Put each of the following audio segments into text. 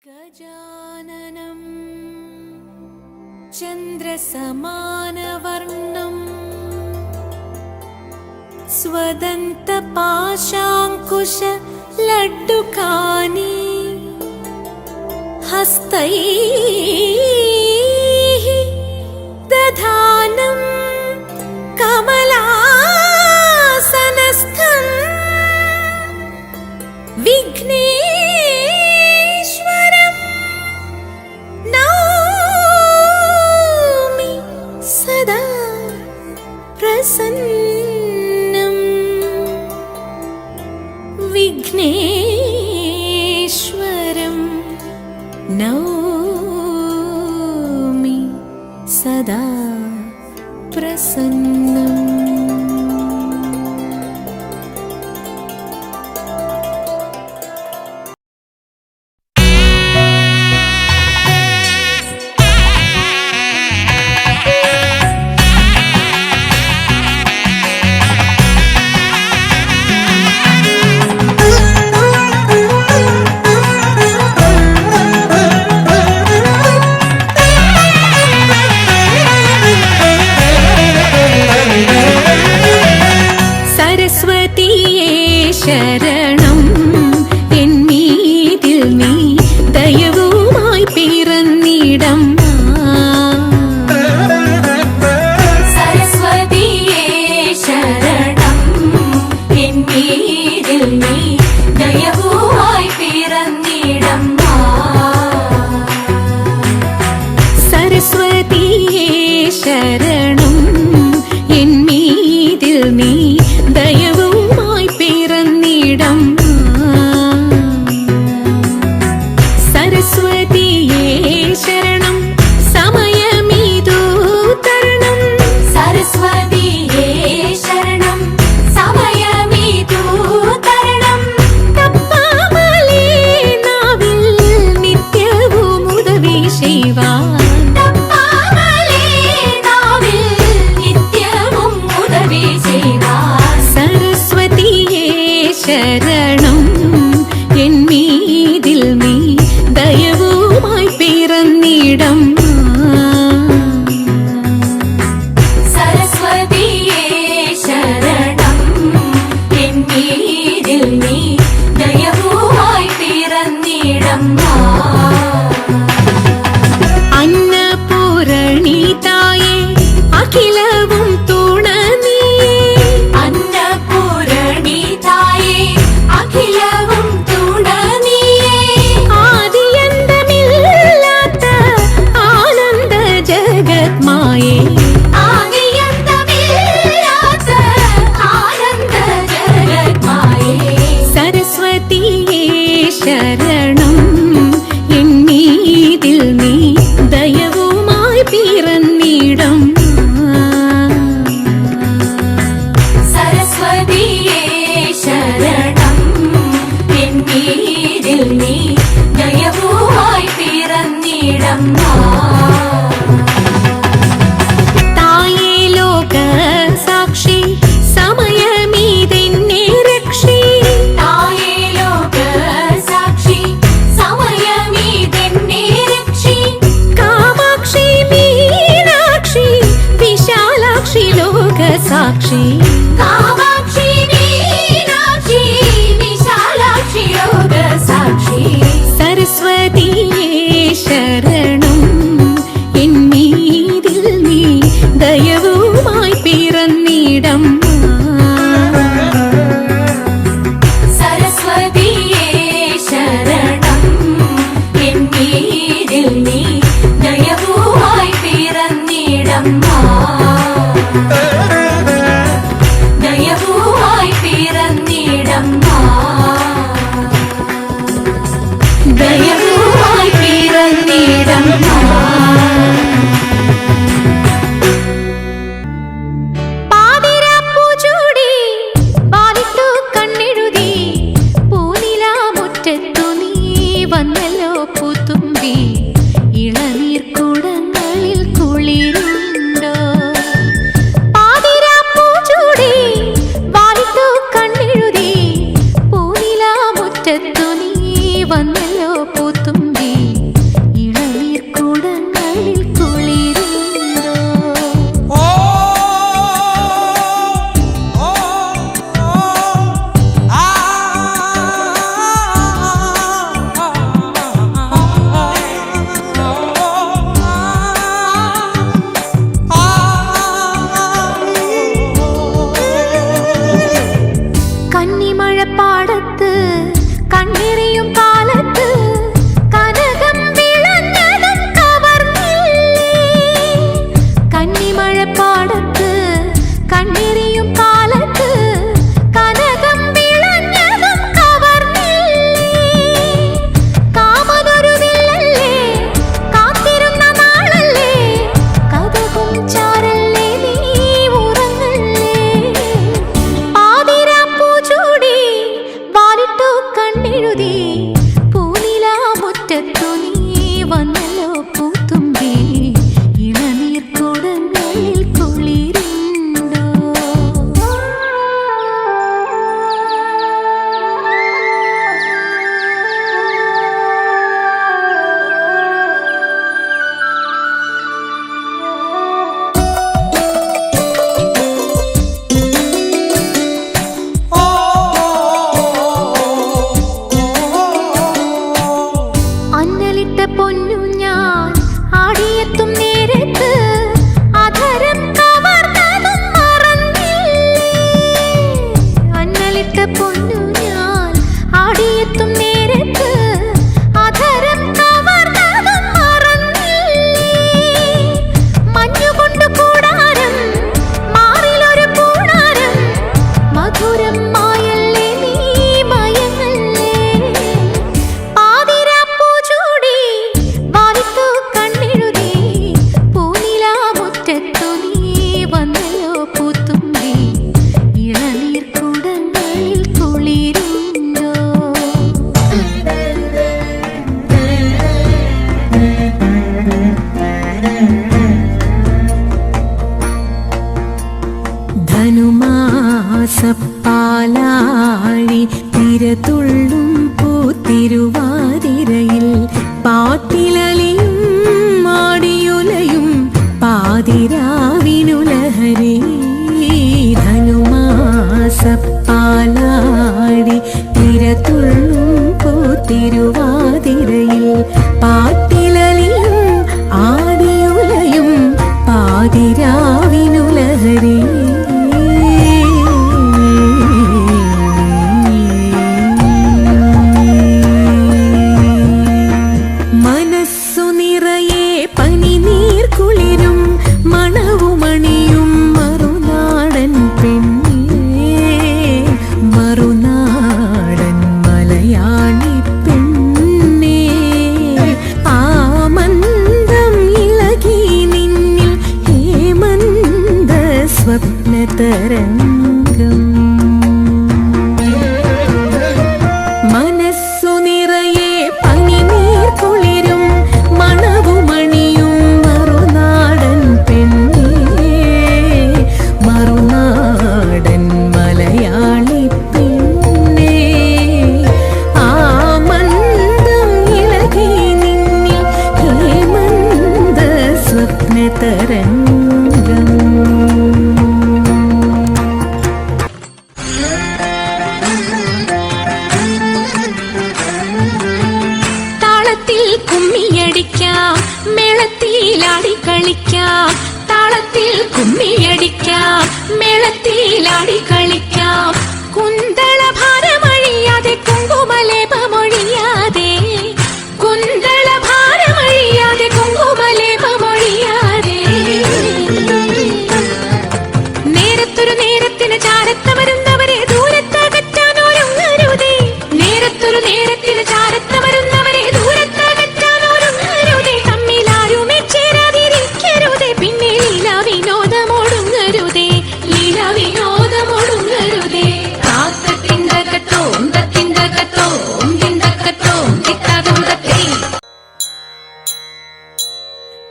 गजाननं चन्द्रसमानवर्णं स्वदन्तपाशाङ्कुशलड्डुकानि हस्तैः दधानं कमलासनस्थं विघ्नेश्वरं नौमि सदा प्रसन्नं विघ्नेश्वरं नौमि सदा प्रसन्नम्। ശരണം എന്നിൽ നീ ദയവുമായി പിറന്നിടമ്മ സരസ്വതിയേ ശരണം എന്നിൽ നീ ദയവുമായി പിറന്നിടമ്മ സരസ്വതിയേ ശരണം എന്നിൽ നീ ദയവുമായി പിറന്നിടമ്മ സരസ്വതിയേ ശരണം സമയമിതു തരണം സരസ്വതിയേ ശരണം സമയമിതു തരണം തപ്പാമലേ നാവിൽ നിത്യവും ഉദവി ചെയ്യുവാൻ തപ്പാമലേ നാവിൽ നിത്യവും ഉദവി ചെയ്യുവാൻ സരസ്വതിയേ ശരണം എന്നിൽ നീ ദയവുമായി പിറന്നിടമ്മ സരസ്വതിയേ ശരണം എന്നിൽ നീ ദയവുമായി പിറന്നിടമ്മ അന്നപൂരണീതായേ അഖിലവും തുണ നീയേ അന്നപൂരണീതായേ അഖിലവും തുണ നീയേ ആദിയന്തമില്ലാത്ത ആനന്ദ ജഗത്മായേ ആദിയന്തമില്ലാത്ത ആനന്ദ ജഗത്മായേ സരസ്വതിയേ ശരണം എന്നിൽ നീ ദയവുമായി പിറന്നിടമ്മ സരസ്വതിയേ ശരണം എന്നിൽ നീ ദയവുമായി പിറന്നിടമ്മ തായേ ലോക സാക്ഷി സമയമീതെന്നെ രക്ഷി തായേ ലോക സാക്ഷി സമയമീതെന്നെ രക്ഷി കാമാക്ഷി മീനാക്ഷി വിശാലാക്ഷി ലോക സാക്ഷി കാമാക്ഷി മീനാക്ഷി വിശാലാക്ഷി ലോക സാക്ഷി സരസ്വതിയേ ശരണം എന്നിൽ നീ ദയവുമായി പിറന്നിടമ്മ സരസ്വതിയേ ശരണം എന്നിൽ നീ ദയവുമായി പിറന്നിടമ്മ ദയവുമായി പിറന്നിടമ്മ ദയവുമായി പിറന്നിടമ്മ പാതിരാപ്പൂചൂടി പാലിട്ടു കണ്ണെഴുതി പൂനിലാമുറ്റത്തു നീ വന്നല്ലോ പൂത്തുമ്പി ഇളനീർക്കുടങ്ങളിൽ കുളിരുണ്ടോ പാതിരാപ്പൂചൂടി പാലിട്ടു കണ്ണെഴുതി പൂനിലാമുറ്റത്തു നീ വന്നല്ലോ പൂത്തുമ്പി തിരുവാതിരയിൽ പാട്ടിലലിയും മാടിയുലയും പാതിരാവിനുലഹരി ധനുമാസപ്പാലാടി തിരതുള്ളും പൂത്തിരുവാതിരയിൽ പാട്ടിലലിയും ആടിയുലയും പാതിരാവിനുലഹരി തരംഗം മനസ്സു നിറയെ പനിനീർ കുളിരും മണവുമണിയും മറുനാടൻ പെണ്ണേ മറുനാടൻ മലയാളി പെണ്ണേ ആ മന്ദം ഇളകി നിന്നിൽ ഹേമന്ത സ്വപ്ന തരംഗം മേളത്തിലാടിക്കളിക്കാം താളത്തിൽ കുമ്മിയടിക്കാം മേളത്തിലാടിക്കളിക്കാം കുന്തള ഭാരമഴിയാതെ കുങ്കുമലേപമൊഴിയാതെ കുന്തള ഭാരമഴിയാതെ കുങ്കുമലേപമൊഴിയാതെ നേരത്തൊരു നേരത്തിന് ചാരത്തമരുന്നവരെ ദൂരത്തകറ്റാനൊരുങ്ങരുതേ നേരത്തൊരു നേരത്തിന് ചാരത്തമരുന്നവരെ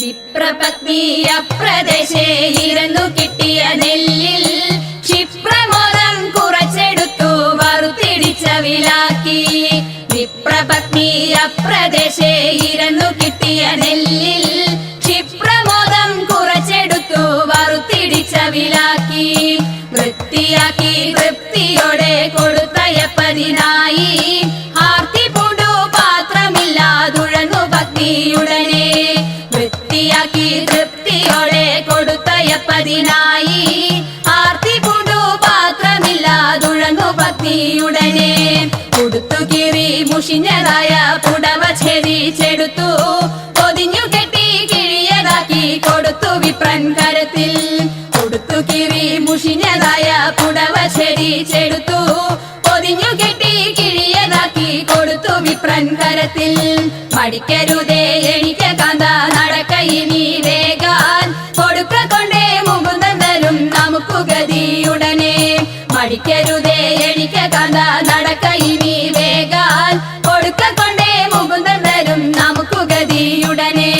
വിപ്രപത്നിയ പ്രദേശേ ഇരന്നു കിട്ടിയ നെല്ലിൽ ക്ഷിപ്രമോദം കുറച്ചെടുത്തു വറുത്തിടിച്ച വിലാക്കി വിപ്രപത്നിയ പ്രദേശേ ഇരന്നു കിട്ടിയ നെല്ലിൽ ക്ഷിപ്രമോദം കുറച്ചെടുത്തു വറുത്തിടിച്ച വിലാക്കി വൃത്തിയാക്കി തൃപ്തിയോടെ കൊടുത്തയപ്പതിനായി ആർത്തി പൂണ്ടു പാത്രമില്ലാതുഴന്നു ഭക്തിയുടനെ വൃത്തിയാക്കി തൃപ്തിയോടെ കൊടുത്തയപ്പതിനായി ആർത്തി പൂണ്ടു പാത്രമില്ലാതുഴന്നു ഭക്തിയുടനെ കൊടുത്തു കീറി മുഷിഞ്ഞതായ പുടവ ഛേദിച്ചെടുത്തു പൊതിഞ്ഞു കെട്ടി കിഴിയതാക്കി കൊടുത്തു വിപ്രൻ കരത്തിൽ കൊടുത്തു കീറി മുഷിഞ്ഞതായ പുടവ ഛേദിച്ചെടുത്തു പൊതിഞ്ഞു കെട്ടി കിഴിയതാക്കി കൊടുത്തു വിപ്രൻ കരത്തിൽ പഠിക്കരുതേ എനിക്ക് കാന്ത നടക്കയിനി വേഗാൻ കൊടുക്ക കൊണ്ടേ മുകുന്ദൻ തരും നമുക്കു ഗതിയുടനെ പഠിക്കരുതേ എനിക്ക് കാന്ത നടക്കയിനി വേഗാൻ കൊടുക്ക കൊണ്ടേ മുകുന്ദൻ തരും നമുക്കു ഗതിയുടനെ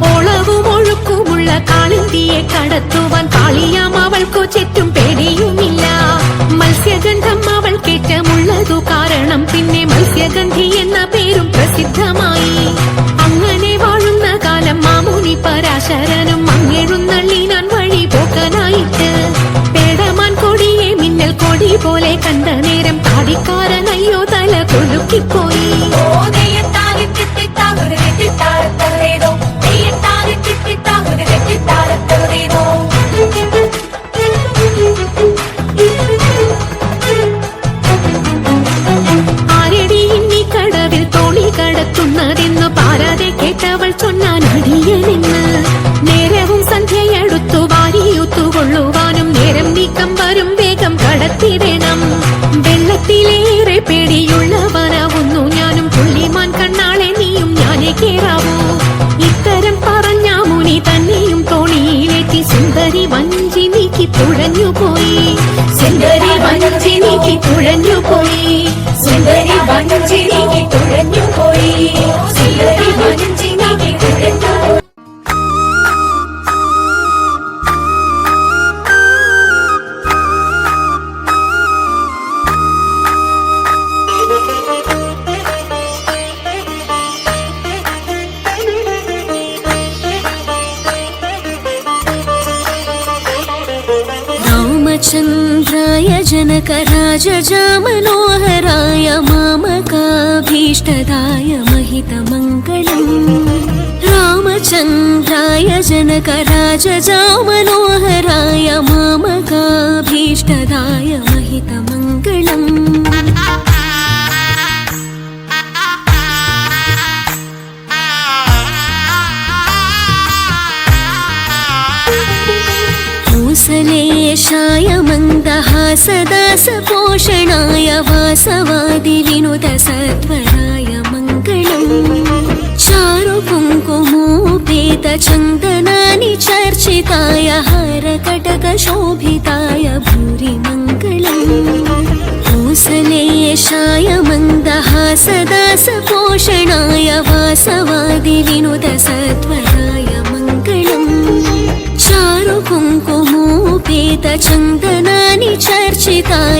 ഓളവും ഒഴുക്കുമുള്ള കാളിന്തിയെ കടത്തുവാൻ കാളിയാം അവൾക്കു ചുറ്റും പേടിയുമില്ല മത്സ്യഗന്ധം അവൾ കേറ്റമുള്ളതു കാരണം പിന്നെ മത്സ്യഗന്ധി എന്ന പേരും പ്രസിദ്ധമായി അങ്ങനെ വാഴുന്ന കാലം മാമുനി പരാശരനും മങ്ങെഴുന്നള്ളിനാൻ വഴി പോക്കാനായിട്ട് പേടമാൻ കൊടിയെ മിന്നൽ കൊടി പോലെ കണ്ട നേരം താടിക്കാരനയ്യോ തല കൊലുക്കിപ്പോയി ആരടി ഇനി കടവിൽ തോണി കടത്തുന്നതെന്ന് പാരാതെ കേട്ടവൾ ചൊന്നാൻ അടിയനെന്ന് നേരവും സന്ധ്യയെടുത്തു വാരിയൂത്തുകൊള്ളുവാനും നേരം നീക്കം വരും വേഗം കടത്തിടണം വെള്ളത്തിലേറെ പേടിയുള്ളവനാവുന്നു ഞാനും പുള്ളിമാൻ കണ്ണാളെ നീയും ഞാനേ കേറാവൂ ഇത്തരം പറഞ്ഞ മുനി തന്നെയും തോണിയിലേറ്റി സുന്ദരി വഞ്ചി നീക്കി തുഴഞ്ഞുപോയി സുന്ദരി വഞ്ചി നീക്കി തുഴഞ്ഞുപോയി സുന്ദരി വഞ്ചി നീക്കി തുഴഞ്ഞുപോയി സുന്ദരി വഞ്ചി നീക്കി തുഴഞ്ഞുപോയി जनकराजजामनोहराय मामकाभीष्टदाय महितमङ्गलम् रामचन्द्राय जनकराजजामनोहराय मामकाभीष्टदाय महितमङ्गलम् कौसलेशाय मन्दहासदासपोषणाय वासवादिविनुतसत्वराय मङ्गलम् चारुकुङ्कुमोपेतचन्दनानि चर्चिताय हारकटकशोभिताय भूरि मङ्गलम् कौसलेशाय मन्दहासदासपोषणाय वासवादिविनुतसत्वराय मङ्गलम् चारुकुङ्कुमोपेतचन्दनानि चर्चिताय